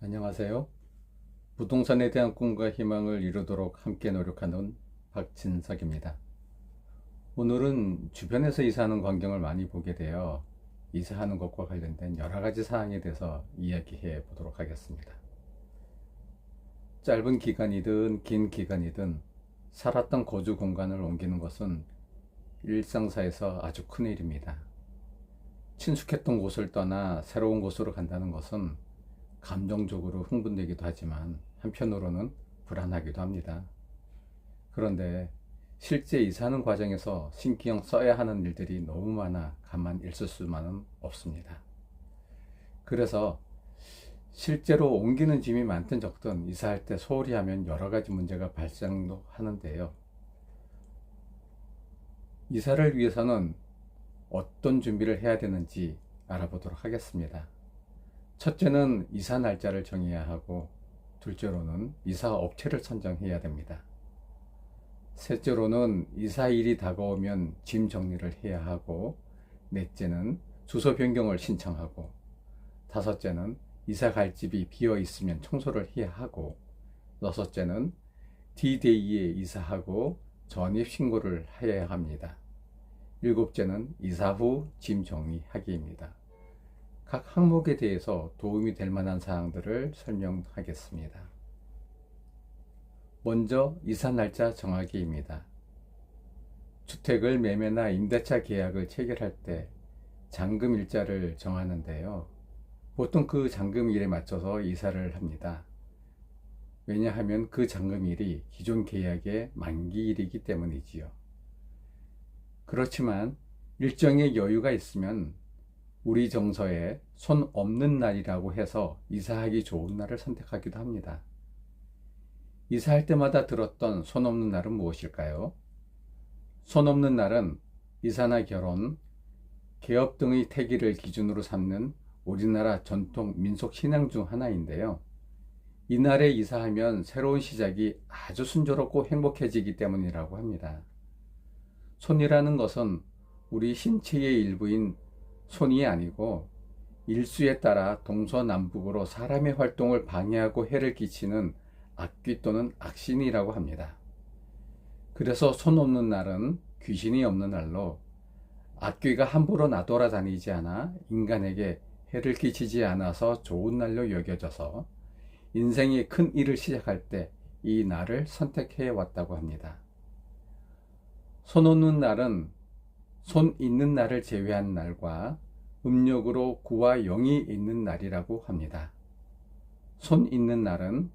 안녕하세요. 부동산에 대한 꿈과 희망을 이루도록 함께 노력하는 박진석입니다. 오늘은 주변에서 이사하는 광경을 많이 보게 되어 이사하는 것과 관련된 여러 가지 사항에 대해서 이야기해 보도록 하겠습니다. 짧은 기간이든 긴 기간이든 살았던 거주 공간을 옮기는 것은 일상사에서 아주 큰 일입니다. 친숙했던 곳을 떠나 새로운 곳으로 간다는 것은 감정적으로 흥분되기도 하지만 한편으로는 불안하기도 합니다. 그런데 실제 이사하는 과정에서 신경 써야 하는 일들이 너무 많아 가만 있을 수만은 없습니다. 그래서 실제로 옮기는 짐이 많든 적든 이사할 때 소홀히 하면 여러 가지 문제가 발생도 하는데요. 이사를 위해서는 어떤 준비를 해야 되는지 알아보도록 하겠습니다. 첫째는 이사 날짜를 정해야 하고, 둘째로는 이사 업체를 선정해야 됩니다. 셋째로는 이사일이 다가오면 짐 정리를 해야 하고, 넷째는 주소 변경을 신청하고, 다섯째는 이사 갈 집이 비어 있으면 청소를 해야 하고, 여섯째는 D-Day에 이사하고 전입 신고를 해야 합니다. 일곱째는 이사 후 짐 정리하기입니다. 각 항목에 대해서 도움이 될 만한 사항들을 설명하겠습니다. 먼저 이사 날짜 정하기입니다. 주택을 매매나 임대차 계약을 체결할 때 잔금 일자를 정하는데요. 보통 그 잔금일에 맞춰서 이사를 합니다. 왜냐하면 그 잔금일이 기존 계약의 만기일이기 때문이지요. 그렇지만 일정의 여유가 있으면 우리 정서에 손 없는 날이라고 해서 이사하기 좋은 날을 선택하기도 합니다. 이사할 때마다 들었던 손 없는 날은 무엇일까요? 손 없는 날은 이사나 결혼, 개업 등의 태기를 기준으로 삼는 우리나라 전통 민속 신앙 중 하나인데요. 이날에 이사하면 새로운 시작이 아주 순조롭고 행복해지기 때문이라고 합니다. 손이라는 것은 우리 신체의 일부인 손이 아니고 일수에 따라 동서남북으로 사람의 활동을 방해하고 해를 끼치는 악귀 또는 악신이라고 합니다. 그래서 손 없는 날은 귀신이 없는 날로, 악귀가 함부로 나돌아다니지 않아 인간에게 해를 끼치지 않아서 좋은 날로 여겨져서 인생의 큰 일을 시작할 때 이 날을 선택해 왔다고 합니다. 손 없는 날은 손 있는 날을 제외한 날과 음력으로 9와 0이 있는 날이라고 합니다. 손 있는 날은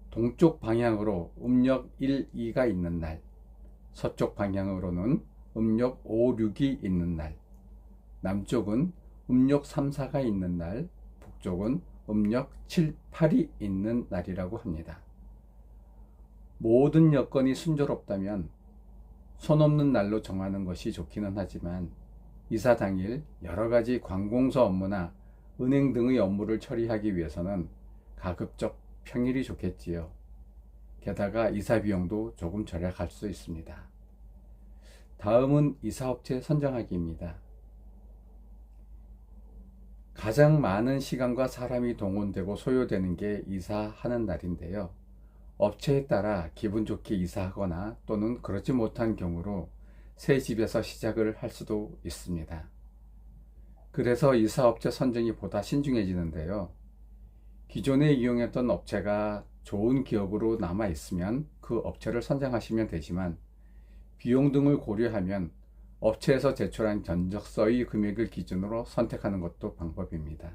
동쪽 방향으로 음력 1, 2가 있는 날, 서쪽 방향으로는 음력 5, 6이 있는 날, 남쪽은 음력 3, 4가 있는 날, 북쪽은 음력 7, 8이 있는 날이라고 합니다. 모든 여건이 순조롭다면 손 없는 날로 정하는 것이 좋기는 하지만 이사 당일 여러 가지 관공서 업무나 은행 등의 업무를 처리하기 위해서는 가급적 평일이 좋겠지요. 게다가 이사 비용도 조금 절약할 수 있습니다. 다음은 이사업체 선정하기입니다. 가장 많은 시간과 사람이 동원되고 소요되는 게 이사하는 날인데요. 업체에 따라 기분 좋게 이사하거나 또는 그렇지 못한 경우로 새 집에서 시작을 할 수도 있습니다. 그래서 이사업체 선정이 보다 신중해지는데요. 기존에 이용했던 업체가 좋은 기억으로 남아 있으면 그 업체를 선정하시면 되지만, 비용 등을 고려하면 업체에서 제출한 견적서의 금액을 기준으로 선택하는 것도 방법입니다.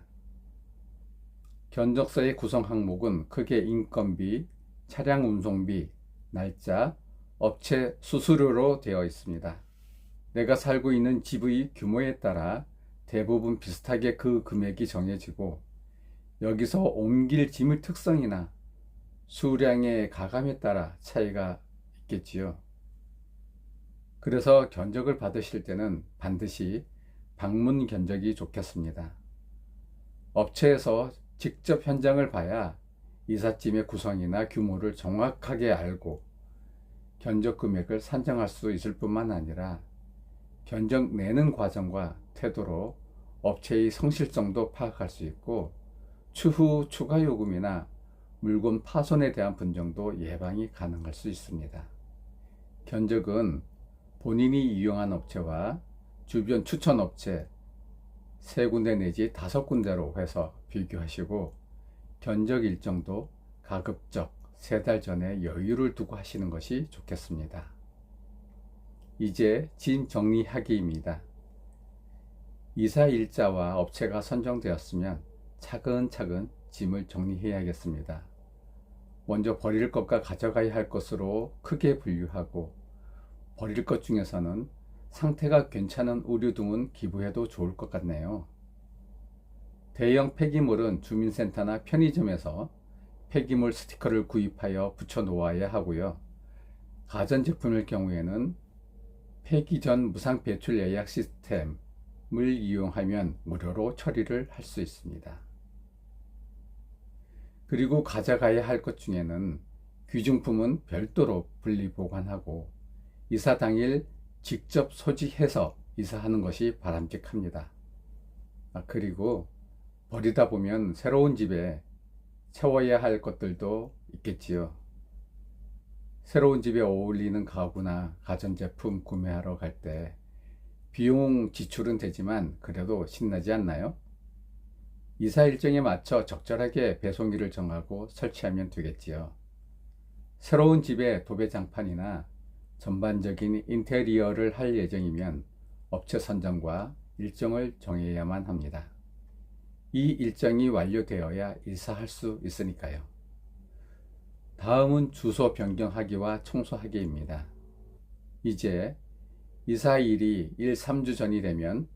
견적서의 구성 항목은 크게 인건비, 차량 운송비, 날짜, 업체 수수료로 되어 있습니다. 내가 살고 있는 집의 규모에 따라 대부분 비슷하게 그 금액이 정해지고, 여기서 옮길 짐의 특성이나 수량의 가감에 따라 차이가 있겠지요. 그래서 견적을 받으실 때는 반드시 방문 견적이 좋겠습니다. 업체에서 직접 현장을 봐야 이삿짐의 구성이나 규모를 정확하게 알고 견적 금액을 산정할 수 있을 뿐만 아니라 견적 내는 과정과 태도로 업체의 성실성도 파악할 수 있고, 추후 추가 요금이나 물건 파손에 대한 분쟁도 예방이 가능할 수 있습니다. 견적은 본인이 이용한 업체와 주변 추천 업체 3군데 내지 5군데로 해서 비교하시고 견적 일정도 가급적 3달 전에 여유를 두고 하시는 것이 좋겠습니다. 이제 짐 정리하기입니다. 이사 일자와 업체가 선정되었으면 차근차근 짐을 정리해야겠습니다. 먼저 버릴 것과 가져가야 할 것으로 크게 분류하고 버릴 것 중에서는 상태가 괜찮은 의류 등은 기부해도 좋을 것 같네요. 대형 폐기물은 주민센터나 편의점에서 폐기물 스티커를 구입하여 붙여 놓아야 하고요. 가전제품일 경우에는 폐기 전 무상 배출 예약 시스템을 이용하면 무료로 처리를 할 수 있습니다. 그리고 가져가야 할 것 중에는 귀중품은 별도로 분리 보관하고 이사 당일 직접 소지해서 이사하는 것이 바람직합니다. 그리고 버리다 보면 새로운 집에 채워야 할 것들도 있겠지요. 새로운 집에 어울리는 가구나 가전제품 구매하러 갈 때 비용 지출은 되지만 그래도 신나지 않나요? 이사 일정에 맞춰 적절하게 배송일을 정하고 설치하면 되겠지요. 새로운 집에 도배장판이나 전반적인 인테리어를 할 예정이면 업체 선정과 일정을 정해야만 합니다. 이 일정이 완료되어야 이사할 수 있으니까요. 다음은 주소 변경하기와 청소하기입니다. 이제 이사일이 1-3주 전이 되면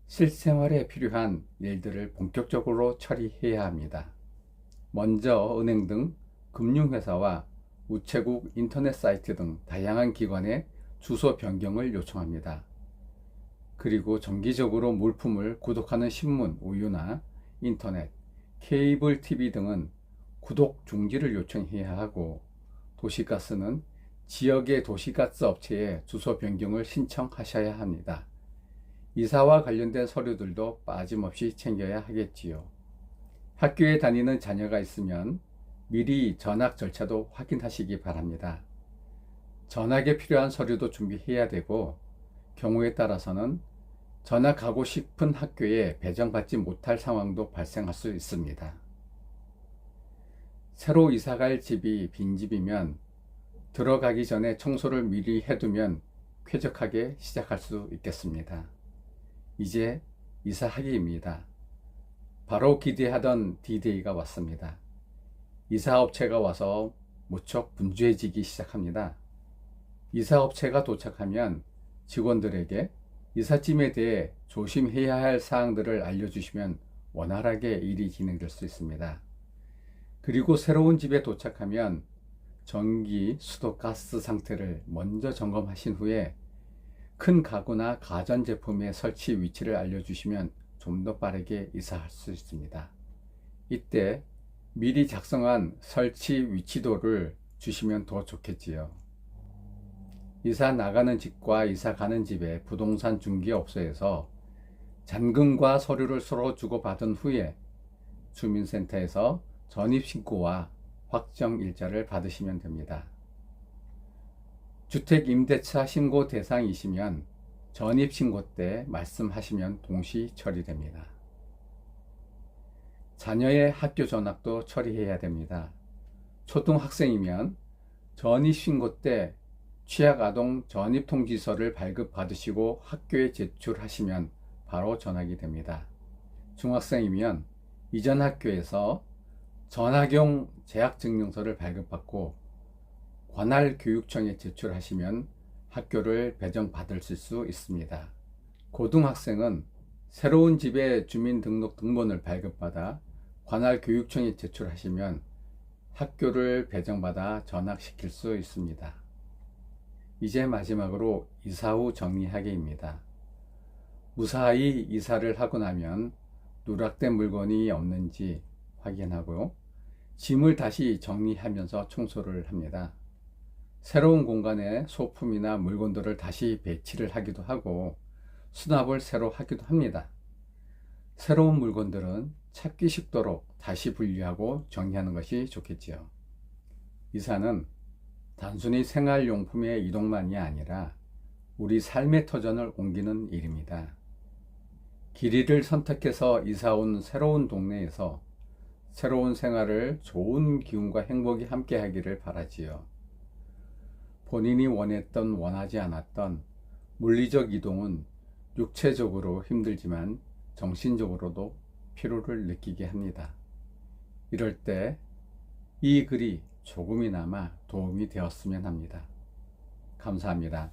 실생활에 필요한 일들을 본격적으로 처리해야 합니다. 먼저 은행 등 금융회사와 우체국, 인터넷 사이트 등 다양한 기관에 주소 변경을 요청합니다. 그리고 정기적으로 물품을 구독하는 신문, 우유나 인터넷, 케이블 TV 등은 구독 중지를 요청해야 하고 도시가스는 지역의 도시가스 업체에 주소 변경을 신청하셔야 합니다. 이사와 관련된 서류들도 빠짐없이 챙겨야 하겠지요. 학교에 다니는 자녀가 있으면 미리 전학 절차도 확인하시기 바랍니다. 전학에 필요한 서류도 준비해야 되고 경우에 따라서는 전학하고 싶은 학교에 배정받지 못할 상황도 발생할 수 있습니다. 새로 이사갈 집이 빈집이면 들어가기 전에 청소를 미리 해두면 쾌적하게 시작할 수 있겠습니다. 이제 이사하기입니다. 바로 기대하던 D-Day가 왔습니다. 이사업체가 와서 무척 분주해지기 시작합니다. 이사업체가 도착하면 직원들에게 이삿짐에 대해 조심해야 할 사항들을 알려주시면 원활하게 일이 진행될 수 있습니다. 그리고 새로운 집에 도착하면 전기, 수도, 가스 상태를 먼저 점검하신 후에 큰 가구나 가전제품의 설치 위치를 알려주시면 좀 더 빠르게 이사할 수 있습니다. 이때 미리 작성한 설치 위치도를 주시면 더 좋겠지요. 이사 나가는 집과 이사 가는 집의 부동산 중개업소에서 잔금과 서류를 서로 주고받은 후에 주민센터에서 전입신고와 확정일자를 받으시면 됩니다. 주택임대차 신고 대상이시면 전입신고 때 말씀하시면 동시 처리됩니다. 자녀의 학교 전학도 처리해야 됩니다. 초등학생이면 전입신고 때 취약아동 전입통지서를 발급받으시고 학교에 제출하시면 바로 전학이 됩니다. 중학생이면 이전 학교에서 전학용 재학증명서를 발급받고 관할 교육청에 제출하시면 학교를 배정받을 수 있습니다. 고등학생은 새로운 집의 주민등록 등본을 발급받아 관할 교육청에 제출하시면 학교를 배정받아 전학시킬 수 있습니다. 이제 마지막으로 이사 후 정리하기입니다. 무사히 이사를 하고 나면 누락된 물건이 없는지 확인하고 짐을 다시 정리하면서 청소를 합니다. 새로운 공간에 소품이나 물건들을 다시 배치를 하기도 하고 수납을 새로 하기도 합니다. 새로운 물건들은 찾기 쉽도록 다시 분류하고 정리하는 것이 좋겠지요. 이사는 단순히 생활용품의 이동만이 아니라 우리 삶의 터전을 옮기는 일입니다. 길이를 선택해서 이사 온 새로운 동네에서 새로운 생활을 좋은 기운과 행복이 함께 하기를 바라지요. 본인이 원했던 원하지 않았던 물리적 이동은 육체적으로 힘들지만 정신적으로도 피로를 느끼게 합니다. 이럴 때 이 글이 조금이나마 도움이 되었으면 합니다. 감사합니다.